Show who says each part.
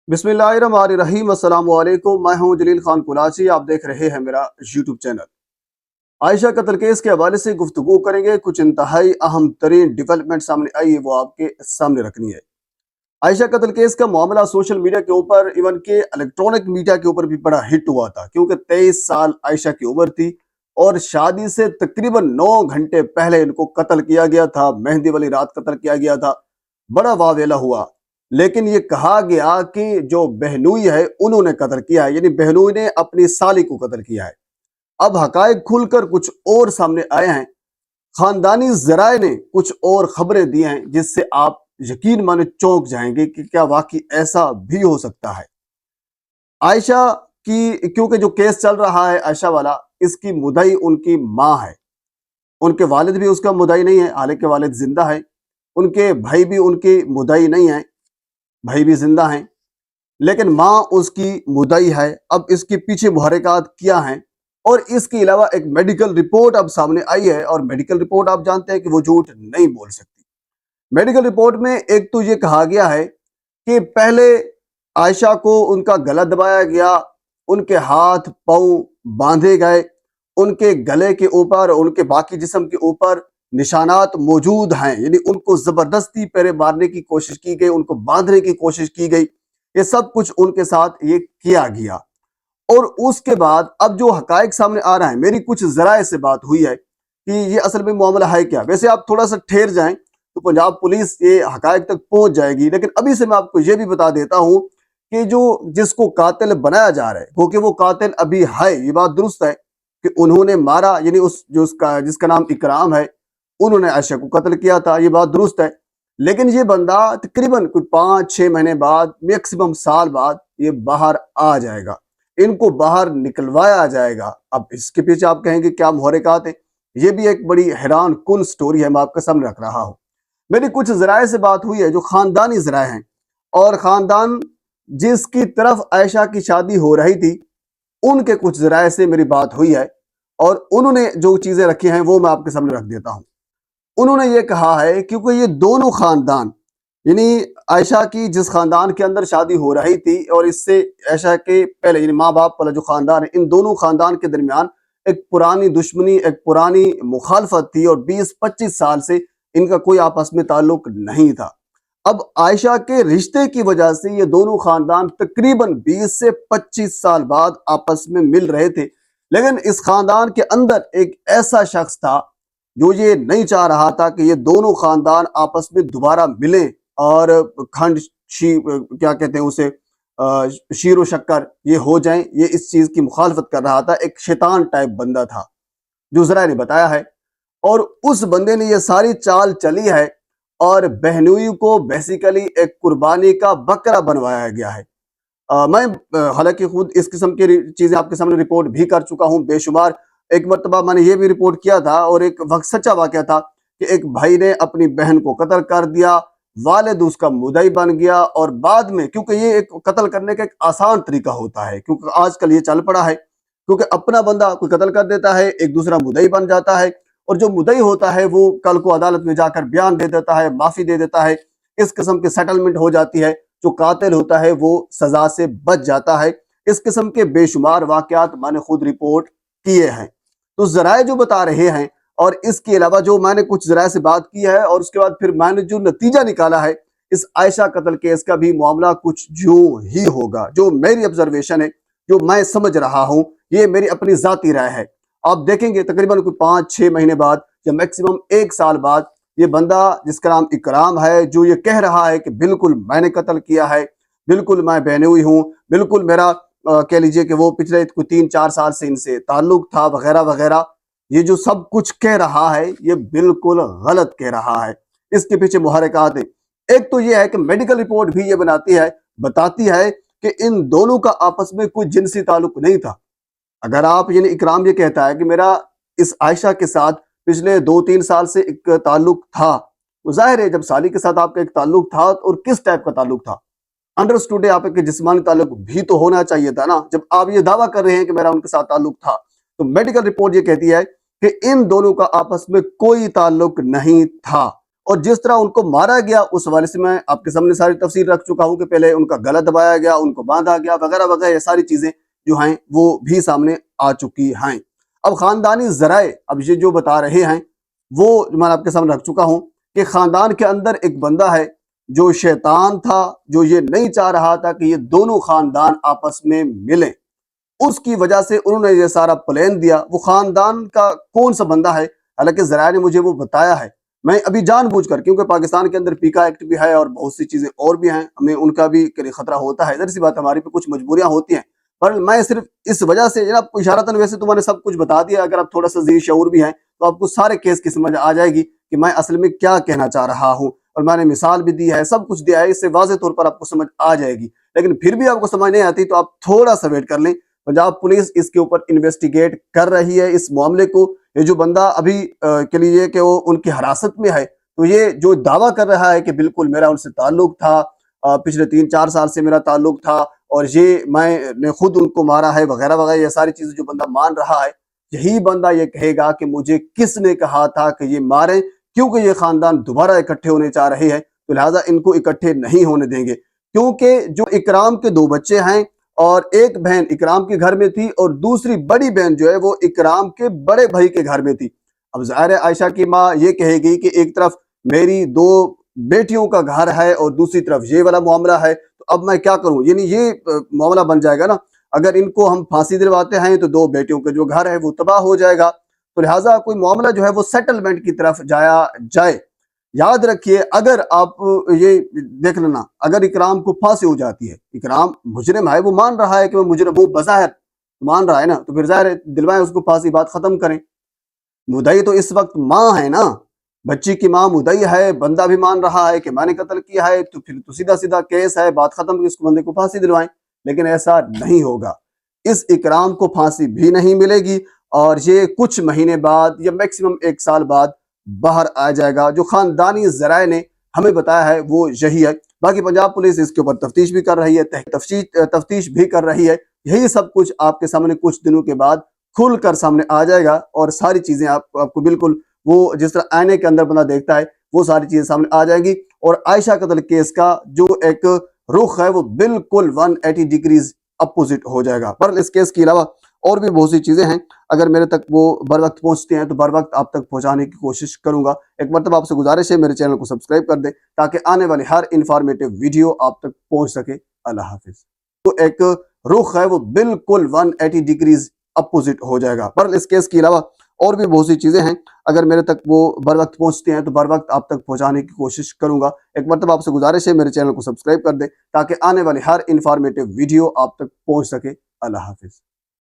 Speaker 1: बिस्मिल्लाहिर्रहमानिर्रहीम। अस्सलाम वालेकुम। मैं हूं जलील खान कुलाची। आप देख रहे हैं मेरा यूट्यूब चैनल। आयशा कत्ल केस के हवाले से गुफ्तगू करेंगे। कुछ इंतहाई अहम तरीन डेवलपमेंट सामने आई है, वो आपके सामने रखनी है। आयशा कत्ल केस का मामला सोशल मीडिया के ऊपर, इवन के इलेक्ट्रॉनिक मीडिया के ऊपर भी बड़ा हिट हुआ था, क्योंकि 23 साल आयशा की उम्र थी और शादी से तकरीबन 9 घंटे पहले इनको कत्ल किया गया था। मेहंदी वाली रात कत्ल किया गया था। बड़ा वावेला हुआ, लेकिन ये कहा गया कि जो बहनोई है उन्होंने कत्ल किया है, यानी बहनोई ने अपनी साली को कत्ल किया है। अब हकायक खुलकर कुछ और सामने आए हैं। खानदानी जराए ने कुछ और खबरें दी हैं, जिससे आप यकीन माने चौंक जाएंगे कि क्या वाकई ऐसा भी हो सकता है। आयशा की, क्योंकि जो केस चल रहा है आयशा वाला, इसकी मुद्दई उनकी माँ है। उनके वालिद भी उसका मुद्दई नहीं है, हालांकि वालिद जिंदा है। उनके भाई भी उनकी मुद्दई नहीं है, भाई भी जिंदा हैं, लेकिन माँ उसकी मुद्दई है। अब इसके पीछे मुहर्रिकात क्या हैं, और इसके अलावा एक मेडिकल रिपोर्ट अब सामने आई है, और मेडिकल रिपोर्ट आप जानते हैं कि वो झूठ नहीं बोल सकती। मेडिकल रिपोर्ट में एक तो ये कहा गया है कि पहले आयशा को उनका गला दबाया गया, उनके हाथ पांव बांधे गए, उनके गले के ऊपर, उनके बाकी जिस्म के ऊपर निशानात मौजूद हैं, यानी उनको जबरदस्ती पैरे मारने की कोशिश की गई, उनको बांधने की कोशिश की गई। ये सब कुछ उनके साथ ये किया गया। और उसके बाद अब जो हकायक सामने आ रहा है, मेरी कुछ जराए से बात हुई है कि ये असल में मामला है क्या। वैसे आप थोड़ा सा ठहर जाएं तो पंजाब पुलिस ये हकायक तक पहुंच जाएगी, लेकिन अभी से मैं आपको ये भी बता देता हूं कि जो जिसको कातिल बनाया जा रहा है, क्योंकि वो कातिल अभी है, ये बात दुरुस्त है कि उन्होंने मारा, यानी उस जो उसका जिसका नाम इकराम है, उन्होंने आयशा को कत्ल किया था, ये बात दुरुस्त है। लेकिन ये बंदा तकरीबन कोई 5-6 महीने बाद, मैक्सिमम साल बाद ये बाहर आ जाएगा, इनको बाहर निकलवाया जाएगा। अब इसके पीछे आप कहेंगे क्या मुहर्रिकात है, ये भी एक बड़ी हैरान कुन स्टोरी है, मैं आपके सामने रख रहा हूं। मेरी कुछ जराए से बात हुई है जो खानदानी जराए हैं, और खानदान जिसकी तरफ आयशा की शादी हो रही थी, उनके कुछ जराए से मेरी बात हुई है, और उन्होंने जो चीजें रखी हैं वो मैं आपके सामने रख देता हूं। उन्होंने ये कहा है, क्योंकि ये दोनों खानदान, यानी आयशा की जिस खानदान के अंदर शादी हो रही थी और इससे आयशा के पहले यानी माँ बाप वाला जो खानदान है, इन दोनों खानदान के दरमियान एक पुरानी दुश्मनी, एक पुरानी मुखालफत थी, और 20-25 साल से इनका कोई आपस में ताल्लुक नहीं था। अब आयशा के रिश्ते की वजह से ये दोनों खानदान तकरीबन 20 से 25 साल बाद आपस में मिल रहे थे। लेकिन इस खानदान के अंदर एक ऐसा शख्स था जो ये नहीं चाह रहा था कि ये दोनों खानदान आपस में दोबारा मिलें और खंड क्या कहते हैं उसे, शीर व शक्कर ये हो जाएं। ये इस चीज की मुखालफत कर रहा था। एक शैतान टाइप बंदा था, जो जरा ने बताया है, और उस बंदे ने ये सारी चाल चली है, और बहनोई को बेसिकली एक कुर्बानी का बकरा बनवाया गया है। मैं हालांकि खुद इस किस्म की चीजें आपके सामने रिपोर्ट भी कर चुका हूं बेशुमार। एक मरतबा मैंने ये भी रिपोर्ट किया था, और एक वक्त सच्चा वाकया था कि एक भाई ने अपनी बहन को कत्ल कर दिया, वालिद उसका मुद्दई बन गया, और बाद में, क्योंकि ये एक कत्ल करने का एक आसान तरीका होता है, क्योंकि आजकल ये चल पड़ा है, क्योंकि अपना बंदा कोई कत्ल कर देता है, एक दूसरा मुद्दई बन जाता है, और जो मुद्दई होता है वो कल को अदालत में जाकर बयान दे देता है, माफी दे देता है, इस किस्म की सेटलमेंट हो जाती है। जो कातिल होता है वो सजा से बच जाता है। इस किस्म के बेशुमार वाकयात मैंने खुद रिपोर्ट किए हैं। तो जराए जो बता रहे हैं, और इसके अलावा जो मैंने कुछ जराए से बात की है, और उसके बाद फिर मैंने जो नतीजा निकाला है, इस आयशा कत्ल केस का भी मामला कुछ यूं ही होगा। जो मेरी ऑब्जर्वेशन है, जो मैं समझ रहा हूं, ये मेरी अपनी जाती राय है। आप देखेंगे तकरीबन कोई 5-6 महीने बाद या मैक्सिमम 1 साल बाद, ये बंदा जिसका नाम इकराम है, जो ये कह रहा है कि बिल्कुल मैंने कत्ल किया है, बिल्कुल मैं बहनोई हूं, बिल्कुल मेरा कह लीजिए कि वो पिछले 3-4 साल से इनसे ताल्लुक था, वगैरह वगैरह, ये जो सब कुछ कह रहा है ये बिल्कुल गलत कह रहा है। इसके पीछे मुहर्रिकात है। एक तो ये है कि मेडिकल रिपोर्ट भी ये बताती है कि इन दोनों का आपस में कोई जिनसी ताल्लुक नहीं था। अगर आप, यानी इकराम ये कहता है कि मेरा इस आयशा के साथ पिछले 2-3 साल से एक ताल्लुक था, तो जाहिर है जब साली के साथ आपका एक ताल्लुक था, और किस टाइप का ताल्लुक था, अंडरस्टूड है, आपके जिस्मानी ताल्लुक भी तो होना चाहिए था ना, जब आप ये दावा कर रहे हैं कि मेरा उनके साथ ताल्लुक था। तो मेडिकल रिपोर्ट ये कहती है कि इन दोनों का आपस में कोई ताल्लुक नहीं था, اور جس طرح ان کو مارا گیا اس حوالے سے میں آپ کے سامنے ساری تفصیل رکھ چکا ہوں کہ پہلے ان کا گلا دبایا گیا، ان کو باندھا گیا وغیرہ وغیرہ، یہ ساری چیزیں جو ہیں وہ بھی سامنے آ چکی ہیں۔ اب خاندانی ذرائع اب یہ جو بتا رہے ہیں وہ میں آپ کے سامنے رکھ چکا ہوں کہ خاندان کے اندر ایک بندہ ہے جو شیطان تھا، جو یہ نہیں چاہ رہا تھا کہ یہ دونوں خاندان آپس میں ملیں، اس کی وجہ سے انہوں نے یہ سارا پلان دیا۔ وہ خاندان کا کون سا بندہ ہے، حالانکہ ذرائع نے مجھے وہ بتایا ہے، میں ابھی جان بوجھ کر، کیونکہ پاکستان کے اندر پیکا ایکٹ بھی ہے اور بہت سی چیزیں اور بھی ہیں، ہمیں ان کا بھی خطرہ ہوتا ہے، ظاہر سی بات ہماری پہ کچھ مجبوریاں ہوتی ہیں، پر میں صرف اس وجہ سے جناب اشارتاً، ویسے تو میں نے سب کچھ بتا دیا، اگر آپ تھوڑا سا ذی شعور بھی ہیں تو آپ کو سارے کیس کی سمجھ آ جائے گی کہ میں اصل میں کیا کہنا چاہ رہا ہوں، اور میں نے مثال بھی دی ہے، سب کچھ دیا ہے، اس سے واضح طور پر آپ کو سمجھ آ جائے گی۔ لیکن پھر بھی آپ کو سمجھ نہیں آتی تو آپ تھوڑا سا ویٹ کر لیں، پنجاب پولیس اس کے اوپر انویسٹیگیٹ کر رہی ہے اس معاملے کو۔ یہ جو بندہ ابھی کے لیے کہ وہ ان کی حراست میں ہے، تو یہ جو دعویٰ کر رہا ہے کہ بالکل میرا ان سے تعلق تھا، پچھلے 3-4 سال سے میرا تعلق تھا، اور یہ میں نے خود ان کو مارا ہے وغیرہ وغیرہ، یہ ساری چیزیں جو بندہ مان رہا ہے، یہی بندہ یہ کہے گا کہ مجھے کس نے کہا تھا کہ یہ ماریں، کیونکہ یہ خاندان دوبارہ اکٹھے ہونے چاہ رہے ہیں، تو لہٰذا ان کو اکٹھے نہیں ہونے دیں گے، کیونکہ جو اکرام کے 2 بچے ہیں اور ایک بہن اکرام کے گھر میں تھی اور دوسری بڑی بہن جو ہے وہ اکرام کے بڑے بھائی کے گھر میں تھی۔ اب ظاہر ہے عائشہ کی ماں یہ کہے گی کہ ایک طرف میری 2 بیٹیوں کا گھر ہے اور دوسری طرف یہ والا معاملہ ہے، تو اب میں کیا کروں، یعنی یہ معاملہ بن جائے گا نا، اگر ان کو ہم پھانسی دلواتے ہیں تو 2 بیٹیوں کا جو گھر ہے وہ تباہ ہو جائے گا، تو لہٰذا کوئی معاملہ جو ہے وہ سیٹلمنٹ کی طرف جایا جائے۔ یاد رکھیے، اگر آپ یہ دیکھ لینا، اگر اکرام کو پھانسی ہو جاتی ہے، اکرام مجرم ہے، وہ مان رہا ہے کہ وہ مجرم، وہ بظاہر مان رہا ہے نا، تو پھر ظاہر ہے دلوائیں اس کو پھانسی، بات ختم کریں۔ مدعی تو اس وقت ماں ہے نا، بچی کی ماں مدعی ہے، بندہ بھی مان رہا ہے کہ میں نے قتل کیا ہے، تو پھر تو سیدھا سیدھا کیس ہے، بات ختم، اس کو بندے کو پھانسی دلوائیں۔ لیکن ایسا نہیں ہوگا، اس اکرام کو پھانسی بھی نہیں ملے گی، اور یہ کچھ مہینے بعد یا میکسیمم 1 سال بعد باہر آ جائے گا۔ جو خاندانی ذرائع نے ہمیں بتایا ہے وہ یہی ہے، باقی پنجاب پولیس اس کے اوپر تفتیش بھی کر رہی ہے، تفتیش بھی کر رہی ہے، یہی سب کچھ آپ کے سامنے کچھ دنوں کے بعد کھل کر سامنے آ جائے گا، اور ساری چیزیں آپ کو بالکل وہ جس طرح آئینے کے اندر بندہ دیکھتا ہے وہ ساری چیزیں سامنے آ جائیں گی، اور عائشہ قتل کیس کا جو ایک رخ ہے وہ بالکل 180 ڈگریز اپوزٹ ہو جائے گا۔ پر اس کیس کے علاوہ اور بھی بہت سی چیزیں ہیں، اگر میرے تک وہ بر وقت پہنچتے ہیں تو بر وقت آپ تک پہنچانے کی کوشش کروں گا۔ ایک مرتبہ آپ سے گزارش ہے میرے چینل کو سبسکرائب کر دیں تاکہ آنے والی ہر انفارمیٹیو ویڈیو آپ تک پہنچ سکے۔ اللہ حافظ۔ تو ایک رخ ہے وہ بالکل 180 ڈگریز اپوزٹ ہو جائے گا۔ پر اس کیس کے علاوہ اور بھی بہت سی چیزیں ہیں، اگر میرے تک وہ بر وقت پہنچتے ہیں تو بر وقت آپ تک پہنچانے کی کوشش کروں گا۔ ایک مرتبہ آپ سے گزارش ہے میرے چینل کو سبسکرائب کر دیں تاکہ آنے والی ہر انفارمیٹیو ویڈیو آپ تک پہنچ سکے۔ اللہ حافظ۔